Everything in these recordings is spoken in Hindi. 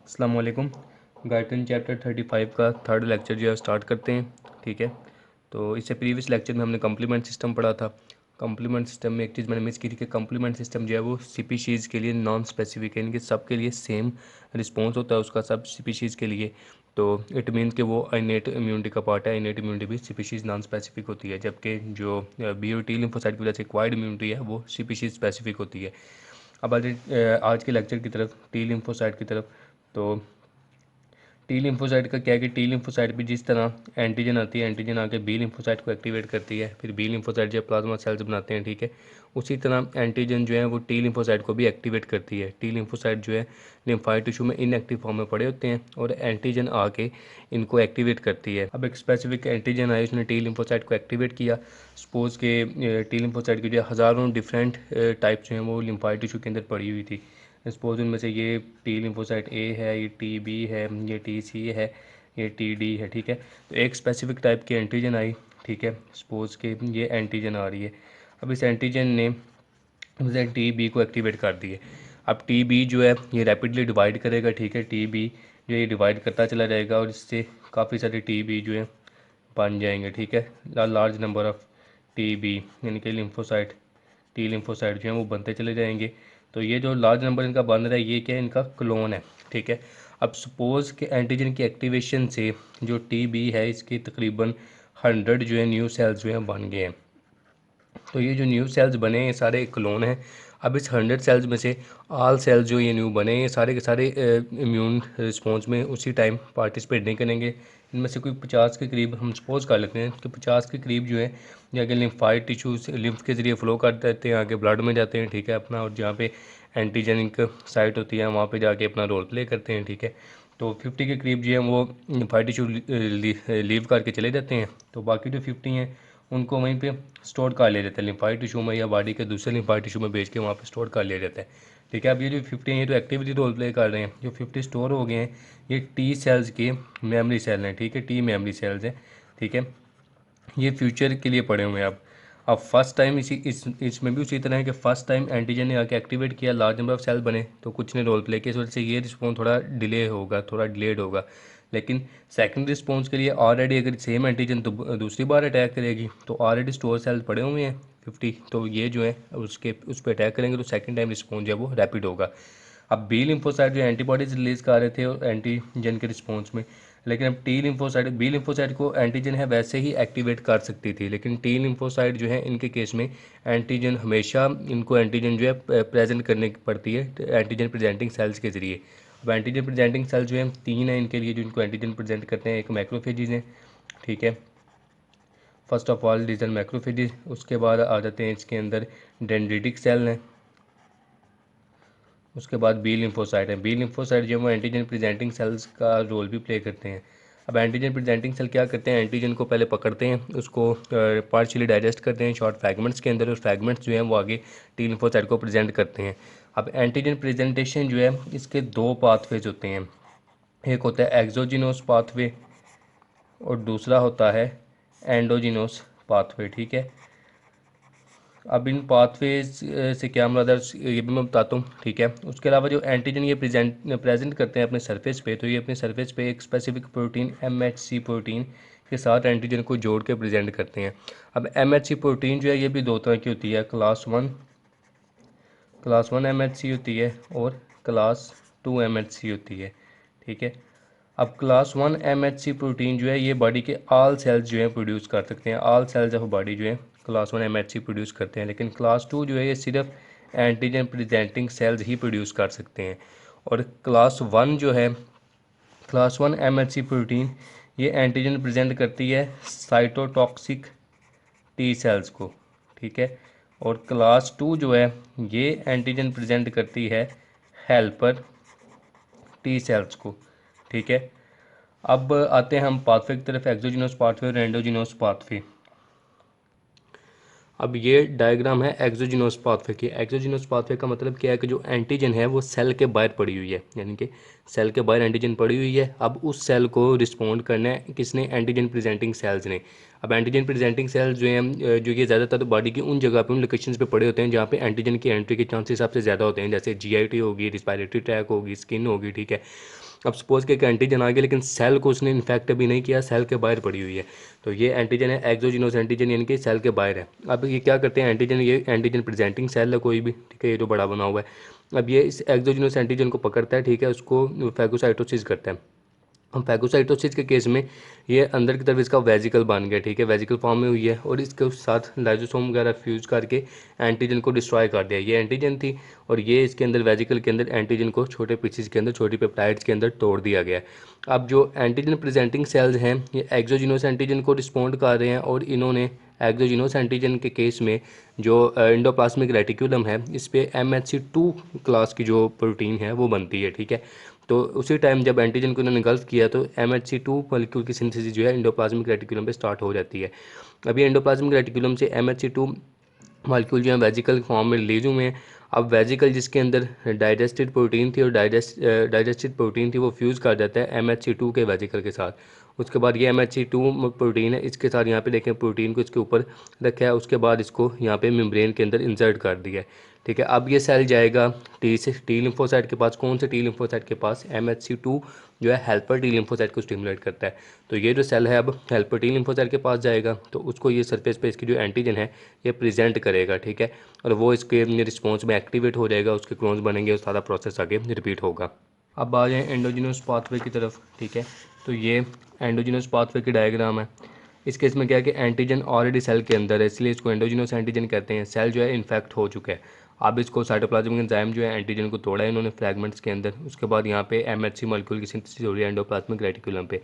अस्सलाम वालेकुम। गायटन चैप्टर 35 का थर्ड लेक्चर जो है स्टार्ट करते हैं। ठीक है, तो इससे प्रीवियस लेक्चर में हमने कम्प्लीमेंट सिस्टम पढ़ा था। कम्प्लीमेंट सिस्टम में एक चीज़ मैंने मिस की थी कि कम्प्लीमेंट सिस्टम जो है वो स्पीशीज़ के लिए नॉन स्पेसिफिक है, यानी कि सब के लिए सेम रिस्पॉन्स होता है उसका सब स्पीशीज़ के लिए। तो इट मीन कि वो इनेट इम्यूनिटी का पार्ट है। इनेट इम्यूनिटी भी स्पीशीज़ नॉन स्पेसिफिक होती है, जबकि जो बी और टी लिम्फोसाइट की वजह से एक्वायर्ड इम्यूनिटी है वो स्पीशीज़ स्पेसिफिक होती है। अब आज के लेक्चर की तरफ, टी लिम्फोसाइट की तरफ। तो टी लिम्फोसाइट का क्या है कि टी लिम्फोसाइट भी जिस तरह एंटीजन आती है, एंटीजन आके बी लिम्फोसाइट को एक्टिवेट करती है, फिर बी लिम्फोसाइट जो प्लाज्मा सेल्स बनाते हैं, ठीक है, उसी तरह एंटीजन जो है वो टी लिम्फोसाइट को भी एक्टिवेट करती है। टी लिम्फोसाइट जो है लिम्फाइड टिश्यू में इनएक्टिव फॉर्म में पड़े होते हैं और एंटीजन आके इनको एक्टिवेट करती है। अब एक स्पेसिफिक एंटीजन आया, उसने टी लिम्फोसाइट को एक्टिवेट किया। सपोज के टी लिम्फोसाइट की जो हज़ारों डिफरेंट टाइप जो हैं वो लिम्फाइड टिश्यू के अंदर पड़ी हुई थी। सपोज उनमें से ये टी लिम्फोसाइट ए है, ये टी बी है, ये टी सी है, ये टी डी है, ठीक है। तो एक स्पेसिफिक टाइप की एंटीजन आई, ठीक है। सपोज के ये एंटीजन आ रही है। अब इस एंटीजन ने टी बी को एक्टिवेट कर दिए। अब टी बी जो है ये रैपिडली डिवाइड करेगा, ठीक है। टी बी जो ये डिवाइड करता चला जाएगा और इससे काफ़ी सारे टी बी जो है बन जाएंगे, ठीक है। Large number of T B यानी कि लिम्फोसाइट, टी लिम्फोसाइट जो है वो बनते चले जाएंगे। तो ये जो लार्ज नंबर इनका बन रहा है ये क्या है, इनका क्लोन है, ठीक है। अब सपोज़ कि एंटीजन की एक्टिवेशन से जो टी बी है इसके तकरीबन 100 जो है न्यू सेल्स जो हैं बन गए हैं। तो ये जो न्यू सेल्स बने हैं ये सारे क्लोन हैं। अब इस 100 सेल्स में से आल सेल्स जो ये न्यू बने हैं ये सारे के सारे इम्यून रिस्पॉन्स में उसी टाइम पार्टिसिपेट नहीं करेंगे। इनमें से कोई 50 के करीब हम सपोज कर लेते हैं कि 50 के करीब जो है ये आगे लिम्फाइड टिश्यूज लिम्फ के ज़रिए फ्लो कर देते हैं, आगे ब्लड में जाते हैं, ठीक है अपना, और जहाँ पे एंटीजेनिक साइट होती है वहाँ पे जाके अपना रोल प्ले करते हैं, ठीक है। तो 50 के करीब जो है वो लिम्फाइड टिश्यू लीव करके चले जाते हैं। तो बाकी जो 50 हैं उनको वहीं पे स्टोर कर लिया जाता है लिम्फाइड टिश्यू में या बॉडी के दूसरे लिम्फाइड टिश्यू में भेज के वहाँ पे स्टोर कर लिया जाता है, ठीक है। अब ये जो 50 हैं ये तो एक्टिवली रोल प्ले कर रहे हैं। जो 50 स्टोर हो गए हैं ये टी सेल्स के मेमोरी सेल हैं, ठीक है, टी मेमोरी सेल्स हैं, ठीक है। ये फ्यूचर के लिए पड़े हुए हैं। अब फर्स्ट टाइम इसमें भी उसी तरह है कि फर्स्ट टाइम एंटीजन ने आके एक्टिवेट किया, लार्ज नंबर ऑफ सेल बने, तो कुछ ने रोल प्ले किया, इस वजह से ये रिस्पॉन्स थोड़ा डिले होगा, थोड़ा डिलेड होगा। लेकिन सेकंड रिस्पॉन्स के लिए ऑलरेडी अगर सेम एंटीजन तो दूसरी बार अटैक करेगी तो ऑलरेडी स्टोर सेल पड़े हुए हैं 50, तो ये जो है उसके उस पर अटैक करेंगे तो सेकंड टाइम रिस्पॉन्स जो है वो रैपिड होगा। अब बी लिम्फोसाइट जो एंटीबॉडीज रिलीज कर रहे थे एंटीजन के रिस्पॉन्स में, लेकिन अब टी लिम्फोसाइट, बी लिम्फोसाइट को एंटीजन है वैसे ही एक्टिवेट कर सकती थी, लेकिन टी लिम्फोसाइट जो है इनके केस में एंटीजन हमेशा इनको एंटीजन जो है प्रेजेंट करने की पड़ती है एंटीजन प्रेजेंटिंग सेल्स के ज़रिए। अब एंटीजन प्रेजेंटिंग सेल्स जो है 3 है इनके लिए जो इनको एंटीजन प्रेजेंट करते हैं। एक मैक्रोफेजेज हैं, ठीक है, first of all diesel macrophages. उसके बाद आ जाते हैं इसके अंदर डेंड्रिटिक सेल हैं। उसके बाद बी लिम्फोसाइट है। बी लिम्फोसाइट जो है वो एंटीजन प्रेजेंटिंग सेल्स का रोल भी प्ले करते हैं। अब एंटीजन प्रेजेंटिंग सेल क्या करते हैं, एंटीजन को पहले पकड़ते हैं, उसको पार्शियली डाइजेस्ट करते हैं शॉर्ट फ्रैगमेंट्स के अंदर, और फ्रैगमेंट्स जो हैं वो आगे टी लिम्फोसाइट को प्रेजेंट करते हैं। अब एंटीजन प्रेजेंटेशन जो है इसके दो पाथवेज होते हैं, एक होता है एक्सोजिनोस पाथवे और दूसरा होता है एंडोजिनोस पाथवे, ठीक है। अब इन पाथवेज से क्या मुराद है ये भी मैं बताता हूँ, ठीक है। उसके अलावा जो एंटीजन ये प्रेजेंट करते हैं अपने सरफेस पे, तो ये अपने सरफेस पे एक स्पेसिफिक प्रोटीन MHC प्रोटीन के साथ एंटीजन को जोड़ के प्रेजेंट करते हैं। अब MHC प्रोटीन जो है ये भी दो तरह की होती है, क्लास वन MHC होती है और क्लास 2 MHC होती है, ठीक है। अब क्लास 1 MHC प्रोटीन जो है ये बॉडी के ऑल सेल्स जो है प्रोड्यूस कर सकते हैं, ऑल सेल्स ऑफ बॉडी जो है क्लास 1 MHC प्रोड्यूस करते हैं, लेकिन क्लास 2 जो है ये सिर्फ एंटीजन प्रेजेंटिंग सेल्स ही प्रोड्यूस कर सकते हैं। और क्लास 1 जो है, क्लास 1 MHC प्रोटीन ये एंटीजन प्रेजेंट करती है साइटोटॉक्सिक टी सेल्स को, ठीक है। और क्लास 2 जो है ये एंटीजन प्रेजेंट करती है हेल्पर टी सेल्स को, ठीक है। अब आते हैं हम पाथवे की तरफ, एक्सोजिनोस पाथवे और एंडोजिनोस पाथवे। अब ये डायग्राम है एक्सोजिनोस पाथवे की। एक्सोजिनोस पाथवे का मतलब क्या है कि जो एंटीजन है वो सेल के बाहर पड़ी हुई है, यानी कि सेल के बाहर एंटीजन पड़ी हुई है। अब उस सेल को रिस्पॉन्ड करना है किसने, एंटीजन प्रेजेंटिंग सेल्स ने। अब एंटीजन प्रेजेंटिंग सेल्स जो हैं जो ये ज़्यादातर बॉडी की उन जगह पे, उन लोकेशंस पे पड़े होते हैं जहाँ पे एंटीजन की एंट्री के चांसेस सबसे ज़्यादा होते हैं, जैसे GIT होगी, रिस्पायरेटरी ट्रैक होगी, स्किन होगी, ठीक है। अब सपोज कि एक एंटीजन आ गया लेकिन सेल को उसने इन्फेक्ट अभी नहीं किया, सेल के बाहर पड़ी हुई है, तो ये एंटीजन है एक्सोजिनोस एंटीजन, यानी कि सेल के बाहर है। अब ये क्या करते हैं एंटीजन, ये एंटीजन प्रेजेंटिंग सेल है कोई भी, ठीक है, ये जो बड़ा बना हुआ है। अब ये इस एक्सोजिनोस एंटीजन को पकड़ता है, ठीक है, उसको फैगोसाइटोसिस करता है। हम फैगोसाइटोसिस के केस में ये अंदर की तरफ इसका वेजिकल बन गया, ठीक है, वेजिकल फॉर्म में हुई है, और इसके साथ लाइजोसोम वगैरह फ्यूज़ करके एंटीजन को डिस्ट्रॉय कर दिया। ये एंटीजन थी और ये इसके अंदर वेजिकल के अंदर एंटीजन को छोटे पीसेस के अंदर, छोटी पेप्टाइड्स के अंदर तोड़ दिया गया है। अब जो एंटीजन प्रेजेंटिंग सेल्स हैं ये एक्सोजिनोस एंटीजन को रिस्पॉन्ड कर रहे हैं, और इन्होंने एक्सोजिनोस एंटीजन के केस में जो एंडोप्लाज्मिक रेटिकुलम है इस पर MHC2 क्लास की जो प्रोटीन है वो बनती है, ठीक है। तो उसी टाइम जब एंटीजन को इन्होंने गल्फ किया तो MHC2 मॉलिक्यूल की सिंथेसिस जो है एंडोप्लाज्मिक रेटिकुलम पे स्टार्ट हो जाती है। अभी एंडोप्लाज्मिक रेटिकुलम से MHC2 मॉलिक्यूल जो है वेजिकल फॉर्म में रिलीज हुए हैं। अब वेजिकल जिसके अंदर डाइजेस्टेड प्रोटीन थी और डाइजेस्टेड प्रोटीन थी वो फ्यूज़ कर जाता है MHC2 के वेजिकल के साथ। उसके बाद ये MHC2 प्रोटीन है, इसके साथ यहाँ पे देखें प्रोटीन को इसके ऊपर रखा है, उसके बाद इसको यहाँ पे मेम्ब्रेन के अंदर इंसर्ट कर दिया है, ठीक है। अब ये सेल जाएगा टी लिम्फोसाइट के पास। कौन से टी लिम्फोसाइट के पास? MHC2 जो है हेल्पर टी लिम्फोसाइट को स्टिमुलेट करता है। तो ये जो सेल है अब हेल्पर टी लिम्फोसाइट के पास जाएगा, तो उसको ये सरफेस पे इसकी जो एंटीजन है ये प्रेजेंट करेगा, ठीक है, और वो इसके रिस्पॉन्स में एक्टिवेट हो जाएगा, उसके क्लोन्स बनेंगे और सारा प्रोसेस आगे रिपीट होगा। अब आ जाए एंडोजिनस पाथवे की तरफ, ठीक है। तो ये एंडोजिनस पाथवे की डायग्राम है। इस केस में क्या है कि एंटीजन ऑलरेडी सेल के अंदर है, इसलिए इसको एंडोजिनस एंटीजन कहते हैं। सेल जो है इन्फेक्ट हो चुका है। अब इसको साइटोप्लाज्मिक एंजाइम जो है एंटीजन को तोड़ा है इन्होंने फ्रैगमेंट्स के अंदर, उसके बाद यहाँ पे MHC मॉलिक्यूल की सिंथेसिस हो रही है एंडोप्लाज्मिक रेटिकुलम पे।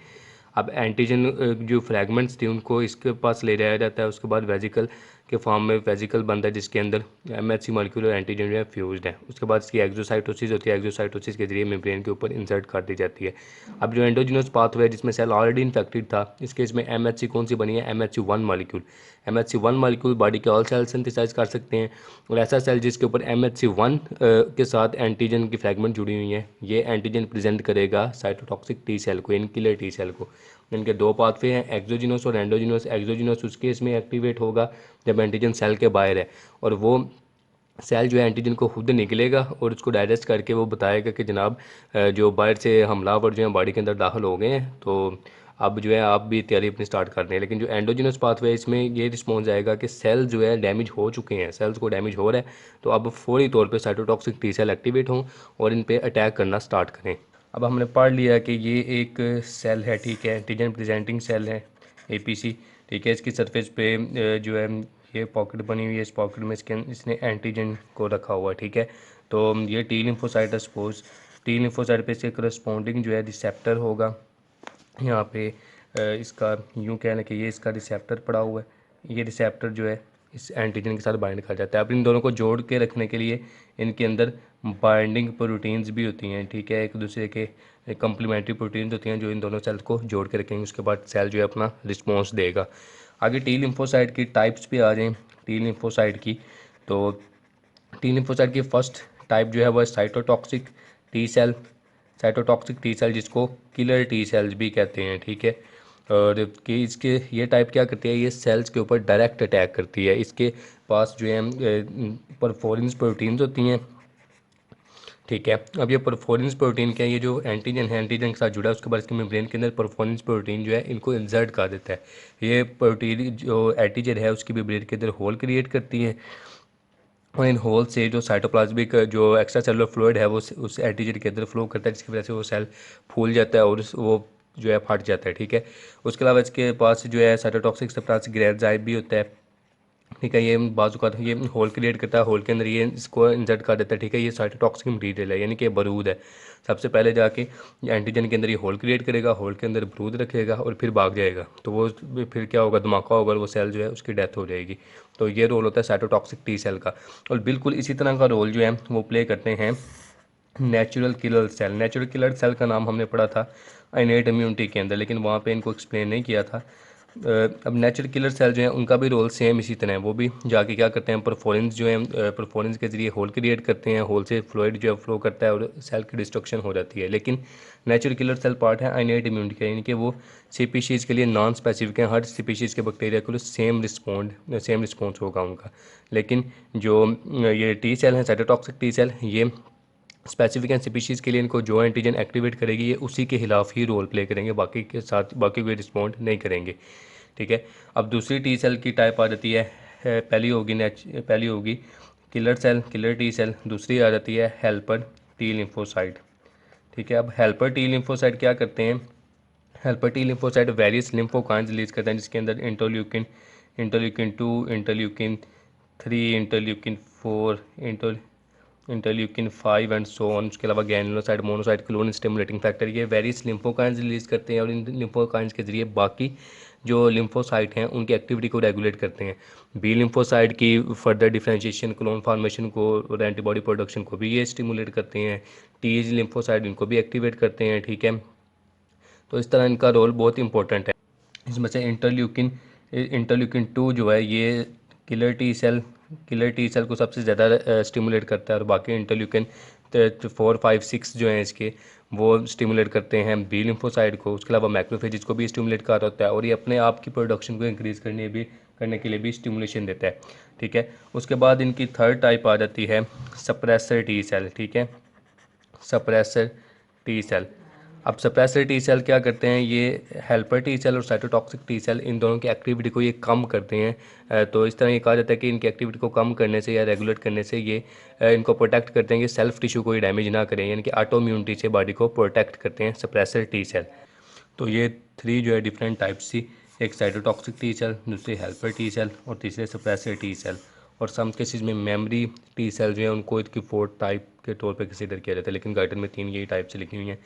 अब एंटीजन जो फ्रैगमेंट्स थी उनको इसके पास ले जाया जाता है, उसके बाद वेजिकल के फॉर्म में वेजिकल बनता है जिसके अंदर MHC मॉलिक्यूल और एंटीजन जो है फ्यूज्ड है। उसके बाद इसकी एक्सोसाइटोसिस होती है, एक्सोसाइटोसिस के जरिए मेम्ब्रेन के ऊपर इंसर्ट कर दी जाती है। अब जो एंडोजिनस पाथवे जिसमें सेल ऑलरेडी इन्फेक्टेड था, इस केस में MHC कौन सी बनी है? MHC1 molecule. MHC1 molecule body के ऑल सेल सिंथेसाइज कर सकते हैं, और ऐसा सेल जिसके ऊपर MHC1 के साथ एंटीजन की फ्रैगमेंट जुड़ी हुई है, ये एंटीजन प्रेजेंट करेगा साइटोटॉक्सिक टी सेल को, इनकिलर टी सेल को। इनके दो पाथवे हैं, एक्सोजिनस और एंडोजिनस। एक्सोजिनस उस केस में एक्टिवेट होगा जब एंटीजन सेल के बाहर है, और वो सेल जो है एंटीजन को खुद निकलेगा और उसको डाइजेस्ट करके वो बताएगा कि जनाब जो बाहर से हमलावर जो हैं बॉडी के अंदर दाखिल हो गए हैं, तो अब जो है आप भी तैयारी अपनी स्टार्ट कर दें। लेकिन जो एंडोजिनस पाथवे इसमें ये रिस्पॉन्स आएगा कि सेल जो है डैमेज हो चुके हैं, सेल्स को डैमेज हो रहा है, तो अब फौरी तौर पे साइटोटॉक्सिक टी सेल एक्टिवेट हों और इन पे अटैक करना स्टार्ट करें। अब हमने पढ़ लिया कि ये एक सेल है, ठीक है, एंटीजन प्रेजेंटिंग सेल है, APC, ठीक है। इसकी सरफेस पे जो है ये पॉकेट बनी हुई है, इस पॉकेट में इसने एंटीजन को रखा हुआ है, ठीक है। तो ये टी लिम्फोसाइट है, सपोज टी लिम्फोसाइट पे इसके करस्पॉन्डिंग जो है रिसेप्टर होगा। यहाँ पे इसका यूँ कहना कि ये इसका रिसेप्टर पड़ा हुआ है, ये रिसेप्टर जो है इस एंटीजन के साथ बाइंड कर जाता है। अब इन दोनों को जोड़ के रखने के लिए इनके अंदर बाइंडिंग प्रोटीन्स भी होती हैं, ठीक है, एक दूसरे के कम्प्लीमेंट्री प्रोटीन्स होती हैं जो इन दोनों सेल को जोड़ के रखेंगे, उसके बाद सेल जो है अपना रिस्पॉन्स देगा। आगे टी लिम्फोसाइट की टाइप्स पे आ जाएँ। टी लिम्फोसाइट की, तो टी लिम्फोसाइट की फर्स्ट टाइप जो है वह cytotoxic T cell, cytotoxic T cell जिसको किलर टी सेल्स भी कहते हैं, ठीक है। और कि इसके ये टाइप क्या करती है, ये सेल्स के ऊपर डायरेक्ट अटैक करती है। इसके पास जो है परफोरिन्स प्रोटीन्स होती हैं, ठीक है। अब ये परफोरिन्स प्रोटीन क्या है, ये जो एंटीजन है एंटीजन के साथ जुड़ा है, उसके बाद इसके मेम्ब्रेन के अंदर परफोरिन्स प्रोटीन जो है इनको इंसर्ट कर देता है। ये प्रोटीन जो एंटीजन है उसकी मेम्ब्रेन के अंदर होल क्रिएट करती है, और इन होल से जो साइटोप्लाज्मिक जो एक्स्ट्रा सेलुलर फ्लूइड है वो उस एंटीजन के अंदर फ्लो करता है, जिसकी वजह से वो सेल फूल जाता है और वो जो है फट जाता है, ठीक है। उसके अलावा इसके पास जो है साइटोटॉक्सिक सब्सटेंस ग्रेनजाइम भी होता है, ठीक है। ये बाजू का ये होल क्रिएट करता है, होल के अंदर ये इसको इंसर्ट कर देता है, ठीक है। ये साइटोटॉक्सिक मटीरियल है, यानी कि बारूद है। सबसे पहले जाके एंटीजन के अंदर ये होल क्रिएट करेगा, होल के अंदर बारूद रखेगा और फिर भाग जाएगा, तो वो फिर क्या होगा, धमाका होगा और वो सेल जो है उसकी डेथ हो जाएगी। तो ये रोल होता है साइटोटॉक्सिक टी सेल का। और बिल्कुल इसी तरह का रोल जो है वो प्ले करते हैं natural killer cell. Natural killer cell का नाम हमने पढ़ा था इनेट इम्यूनिटी के अंदर, लेकिन वहाँ पे इनको एक्सप्लेन नहीं किया था। अब नेचुरल किलर सेल जो है उनका भी रोल सेम इसी तरह है। वो भी जाके क्या करते हैं, परफोरेंस जो है परफोरेंस के ज़रिए होल क्रिएट करते हैं, होल से फ्लूइड जो है फ्लो करता है और सेल की डिस्ट्रक्शन हो जाती है। लेकिन नेचुरल किलर सेल पार्ट है इनेट इम्यूनिटी का, यानी कि वो स्पीशीज़ के लिए नॉन स्पेसिफिक है। हर स्पीशीज़ के बैक्टीरिया के लिए सेम रिस्पॉन्स होगा उनका। लेकिन जो ये टी सेल हैं साइटोटॉक्सिक टी सेल, ये स्पेसिफिक एंड स्पीशीज़ के लिए इनको जो एंटीजन एक्टिवेट करेगी ये उसी के खिलाफ ही रोल प्ले करेंगे, बाकी के साथ बाकी कोई रिस्पॉन्ड नहीं करेंगे। ठीक है, अब दूसरी टी सेल की टाइप आ जाती है, पहली होगी killer cell, killer T cell. दूसरी आ जाती है हेल्पर टी लिम्फोसाइट। ठीक है, अब हेल्पर टी लिम्फोसाइट क्या करते हैं, helper T lymphocyte various lymphokines release करते हैं, जिसके अंदर interleukin, interleukin 2, interleukin 3, interleukin 4, interleukin 5 and so on. उसके अलावा granulocyte, monocyte, clone stimulating factor, ये वेरियस लिम्फोकाइंस रिलीज करते हैं और इन लिम्फोकाइंस के जरिए बाकी जो लिम्फोसाइट हैं उनकी एक्टिविटी को रेगुलेट करते हैं। बी लिम्फोसाइट की फर्दर डिफरेंशिएशन, क्लोन फॉर्मेशन को और एंटीबॉडी प्रोडक्शन को भी ये स्टिमुलेट करते हैं। टी लिम्फोसाइट इनको भी एक्टिवेट करते हैं। ठीक है, तो इस तरह इनका रोल बहुत इंपॉर्टेंट है। इसमें से इंटरल्यूकिन 2 जो है ये किलर टी सेल को सबसे ज़्यादा स्टिमुलेट करता है, और बाकी इंटरल्यूकिन 4, 5, 6 जो हैं इसके वो स्टिमुलेट करते हैं बी लिम्फोसाइट को। उसके अलावा मैक्रोफेजेस को भी स्टिमुलेट कर रहा होता है, और ये अपने आप की प्रोडक्शन को इंक्रीज़ करने के लिए भी स्टिमुलेशन देता है। ठीक है, उसके बाद इनकी थर्ड टाइप आ जाती है सप्रेसर टी सेल। ठीक है, सप्रेसर टी सेल। अब सप्रेसर टी सेल क्या करते हैं, ये हेल्पर टी सेल और साइटोटॉक्सिक टी सेल इन दोनों की एक्टिविटी को ये कम करते हैं। तो इस तरह ये कहा जाता है कि इनकी एक्टिविटी को कम करने से या रेगुलेट करने से ये इनको प्रोटेक्ट करते हैं कि सेल्फ टिश्यू को ये डैमेज ना करें, यानी कि ऑटो इम्यूनिटी से बॉडी को प्रोटेक्ट करते हैं सप्रेसर टी सेल। तो ये थ्री जो है डिफरेंट टाइप्स थी, एक साइटोटॉक्सिक टी सेल, दूसरी हेल्पर टी सेल और तीसरे सप्रेसर टी सेल। और सम केसेस में मेमोरी टी सेल जो है उनको इसकी फोर्थ टाइप के तौर पे कंसीडर किया जाता है, लेकिन गाइडर में 3 यही टाइप से लिखी हुई हैं।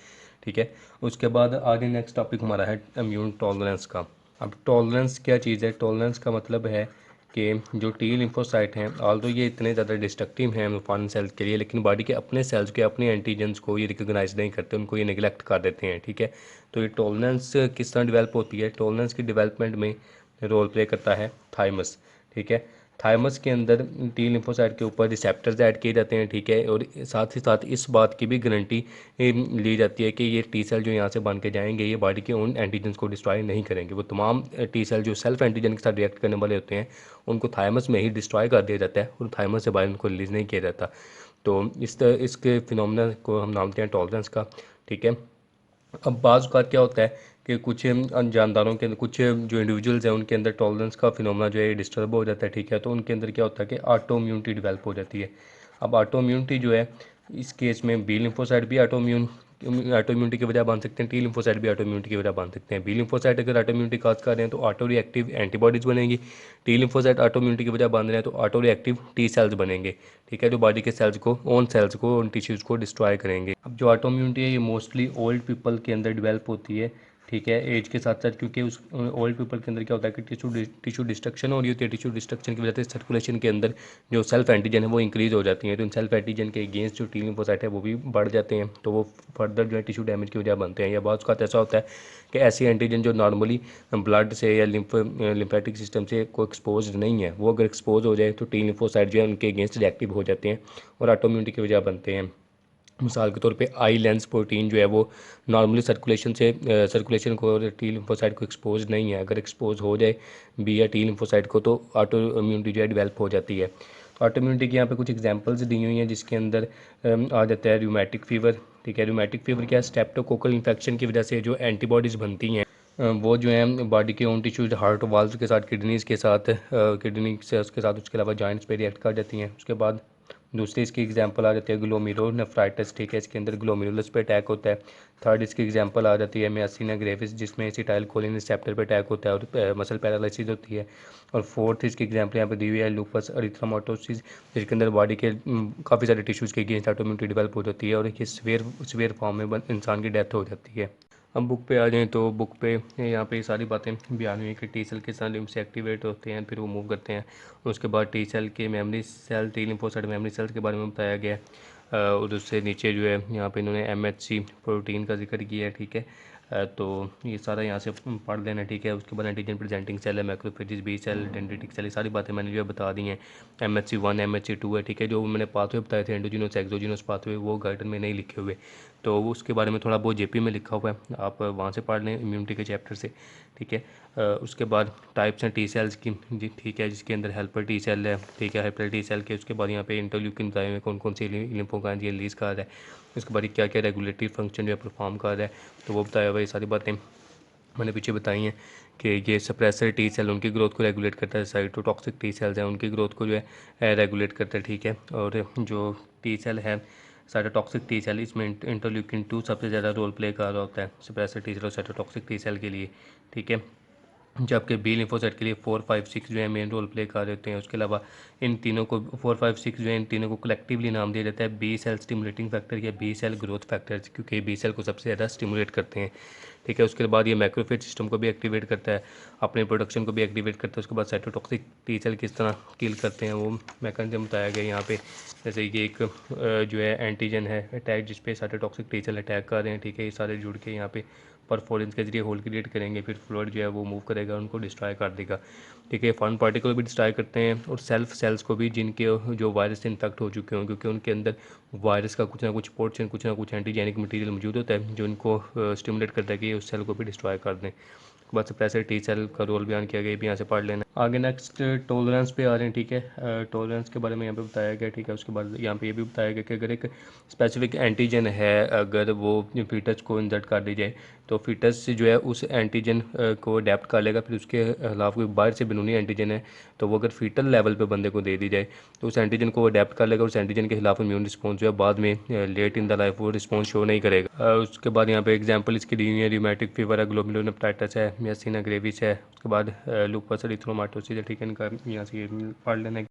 ठीक है, उसके बाद आगे नेक्स्ट टॉपिक हमारा है इम्यून टॉलरेंस का। अब टॉलरेंस क्या चीज़ है, टॉलरेंस का मतलब है कि जो टी लिम्फोसाइट हैं ऑल्दो ये इतने ज़्यादा डिस्ट्रक्टिव हैं फॉरेन सेल्स के लिए, लेकिन बॉडी के अपने सेल्स के अपने एंटीजन्स को ये रिकॉग्नाइज नहीं करते, उनको ये निगलेक्ट कर देते हैं। ठीक है, तो ये टॉलरेंस किस तरह डेवलप होती है, टॉलरेंस की डेवलपमेंट में रोल प्ले करता है थाइमस। ठीक है, थाइमस के अंदर टी लिम्फोसाइट के ऊपर रिसेप्टर्स ऐड किए जाते हैं। ठीक है, और साथ ही साथ इस बात की भी गारंटी ली जाती है कि ये टी सेल जो यहाँ से बन के जाएंगे ये बॉडी के उन एंटीजन्स को डिस्ट्रॉय नहीं करेंगे। वो तमाम टी सेल जो सेल्फ एंटीजन के साथ रिएक्ट करने वाले होते हैं उनको थाइमस में ही डिस्ट्रॉय कर दिया जाता है और थाइमस से बाहर उनको रिलीज़ नहीं किया जाता। तो इसके फिनोमेना को हम नाम देते हैं टॉलरेंस का। ठीक है, अब बाज़ का क्या होता है कि कुछ जानदारों के अंदर, कुछ जो इंडिविजुअल्स हैं उनके अंदर टॉलरेंस का फिनोमेना जो है डिस्टर्ब हो जाता है। ठीक है, तो उनके अंदर क्या होता है कि ऑटो इम्यूनिटी डेवलप हो जाती है। अब ऑटो इम्यूनिटी जो है इस केस में बी लिम्फोसाइट भी ऑटो इम्यूनिटी की वजह बन सकते हैं, टी लिम्फोसाइट भी ऑटो इम्यूनिटी की वजह बन सकते हैं। बी लिम्फोसाइट अगर ऑटो इम्यूनिटी काज कर रहे हैं तो ऑटो रिएक्टिव एंटीबॉडीज बनेंगी, टी लिम्फोसाइट ऑटो इम्यूनिटी की वजह बन रहे हैं तो ऑटो रिएक्टिव टी सेल्स बनेंगे। ठीक है, जो बॉडी के सेल्स को उन टिश्यूज़ को डिस्ट्रॉय करेंगे। अब जो ऑटो इम्यूनिटी है ये मोस्टली ओल्ड पीपल के अंदर डेवलप होती है। ठीक है, एज के साथ साथ, क्योंकि उस ओल्ड पीपल के अंदर क्या होता है कि टिश्यू डिस्ट्रक्शन हो रही होती है, टिश्यू डिस्ट्रक्शन की वजह से सर्कुलेशन के अंदर जो सेल्फ एंटीजन है वो इंक्रीज़ हो जाती हैं, तो इन सेल्फ एंटीजन के अगेंस्ट जो टी लिम्फोसाइट है वो भी बढ़ जाते हैं, तो वो फर्दर जो है टिश्यू डैमेज की वजह बनते हैं। या बहुत का ऐसा होता है कि ऐसी एंटीजन जो नॉर्मली ब्लड से या लिम्फेटिक सिस्टम से कोई एक्सपोज नहीं है, वो अगर एक्सपोज हो जाए तो टी लिम्फोसाइट जो है उनके अगेंस्ट रिएक्टिव हो जाते हैं और ऑटोइम्यूनिटी की वजह बनते हैं। मिसाल के तौर पे आई लेंस प्रोटीन जो है वो नॉर्मली सर्कुलेशन को टी लिम्फोसाइट को एक्सपोज नहीं है, अगर एक्सपोज हो जाए बी या टी लिम्फोसाइट को तो ऑटो इम्यूनिटी जो है डेवलप हो जाती है। तो ऑटो इम्यूनिटी की यहाँ पे कुछ एग्जांपल्स दी हुई हैं, जिसके अंदर आ जाता है रूमेटिक फीवर। ठीक है, रूमेटिक फीवर क्या है, स्टेप्टोकोकल इन्फेक्शन की वजह से जो एंटीबॉडीज़ बनती हैं वो जो है बॉडी के ओन टिश्यूज, हार्ट वाल्व के साथ, किडनीज के साथ, किडनी सेल्स के साथ, उसके अलावा जॉइंट्स पे रिएक्ट कर जाती हैं। उसके बाद दूसरी इसकी एग्जांपल आ जाती है ग्लोमेरुलोनेफ्राइटिस। ठीक है, इसके अंदर ग्लोमेरुलस पे अटैक होता है। थर्ड इसकी एग्जांपल आ जाती है मियासिना ग्रेविस, जिसमें एसिटाइलकोलिन रिसेप्टर पे अटैक होता है और मसल पैरालिसिस होती है। और फोर्थ इसकी एग्जांपल यहाँ पे दी हुई है लूपस एरिथ्रोमाटोसिस, जिसके अंदर बॉडी के काफ़ी सारे टिश्यूज़ के अगेंस्ट ऑटोइम्यूनिटी डेवलप हो जाती है और ये सीवियर फॉर्म में इंसान की डेथ हो जाती है। अब बुक पे आ जाएँ तो बुक पे यहाँ पे सारी बातें बयान हुई कि टी सेल के साथ लिम्फ से एक्टिवेट होते हैं, फिर वो मूव करते हैं। उसके बाद टी सेल के memory cell, T lymphocyte memory cells के बारे में बताया गया है। और उससे नीचे जो है यहाँ पे इन्होंने MHC प्रोटीन का जिक्र किया है। ठीक है, तो ये सारा यहाँ से पढ़ लेना, ठीक है। उसके बाद एंटीजन प्रेजेंटिंग सेल है, macrophages, B cell, dendritic cell, ये सारी बातें मैंने जो है बता दी हैं। MHC1 MHC2 है, ठीक है। जो मैंने पाथवे बताए थे एंडोजिनस एक्सोजिनस पाथवे, वो गाइडन में नहीं लिखे हुए, तो वो उसके बारे में थोड़ा बहुत जेपी में लिखा हुआ है, आप वहाँ से पढ़ लें इम्यूनिटी के चैप्टर से, ठीक है। उसके बाद टाइप्स हैं टी सेल्स की जी, ठीक है, जिसके अंदर हेल्पर टी सेल है, ठीक है, हेल्पर टी सेल के। उसके बाद यहाँ पे इंटरल्यूकिन बताए हुए कौन कौन सी लिम्फोकाइन ये रिलीज़ कर रहा है। उसके बाद क्या क्या रेगुलेटरी फंक्शन जो है परफॉर्म कर रहा है, तो वो बताया हुआ। ये सारी बातें मैंने पीछे बताई हैं कि ये सप्रेसर टी सेल उनकी ग्रोथ को रेगुलेट करता है, साइटोटॉक्सिक टी सेल्स हैं उनकी ग्रोथ को जो है रेगुलेट करता है, ठीक है। और जो टी सेल है साइटोटॉक्सिक टी सेल, इसमें इंटरल्यूकिन 2 सबसे ज़्यादा रोल प्ले कर रहा होता है सप्रेसर टी सेल और साइटोटॉक्सिक टी सेल के लिए, ठीक है। जबकि बी लिम्फोसाइट के लिए 4 5 6 जो है मेन रोल प्ले कर रहे होते हैं। उसके अलावा इन तीनों को 4 5 6 जो है इन तीनों को कलेक्टिवली नाम दिया जाता है बी सेल स्टिमुलेटिंग फैक्टर या बी सेल ग्रोथ फैक्टर, क्योंकि बी सेल को सबसे ज़्यादा स्टिमुलेट करते हैं, ठीक है। उसके बाद ये मैक्रोफेज सिस्टम को भी एक्टिवेट करता है, अपने प्रोडक्शन को भी एक्टिवेट करता है। उसके बाद साइटोटॉक्सिक टी सेल किस तरह किल करते हैं वो मैकेनिज्म बताया गया यहाँ पे। जैसे ये एक जो है एंटीजन है अटैक जिस पे साइटोटॉक्सिक टी सेल अटैक कर रहे हैं, ठीक है। ये सारे जुड़ के यहाँ पे परफोरेंस के जरिए होल क्रिएट करेंगे, फिर फ्लूइड जो है वो मूव करेगा, उनको डिस्ट्रॉय कर देगा, ठीक है। फॉरेन पार्टिकल भी डिस्ट्रॉय करते हैं और सेल्फ सेल्स को भी, जिनके जो वायरस से इन्फेक्ट हो चुके हों, क्योंकि उनके अंदर वायरस का कुछ ना कुछ पोर्शन, कुछ ना कुछ एंटीजेनिक मटेरियल मौजूद होता है जो इनको स्टिमुलेट करता है कि उस सेल को भी डिस्ट्रॉय कर दें। बस सप्रेसर टी सेल का रोल बयान किया गया, भी यहाँ से पढ़ लेना। आगे नेक्स्ट टॉलरेंस पे आ रहे हैं, ठीक है। टॉलरेंस के बारे में यहाँ पे बताया गया, ठीक है। उसके बाद यहाँ पे ये भी बताया गया कि अगर एक स्पेसिफिक एंटीजन है, अगर वो फीटस को इंजर्ट कर दी जाए तो फीटस जो है उस एंटीजन को अडेप्ट कर लेगा। फिर उसके अलावा कोई बाहर से बैरूनी एंटीजन है तो वो अगर फीटल लेवल पे बंदे को दे दी जाए तो उस एंटीजन को अडेप्ट कर लेगा। उस एंटीजन के खिलाफ इम्यून रिस्पॉन्स जो है बाद में लेट इन द लाइफ वो रिस्पॉन्स शो नहीं करेगा। उसके बाद यहाँ पे एग्जांपल इसकी दी हुई है, रिमेटिक फीवर है, ग्लोमेरुलोनेफ्राइटिस है, मियासिना ग्रेविस है। उसके बाद लूपस एरिथ्रोमाटोसिस है, ठीक है। इनका यहाँ से पढ़ लेना है।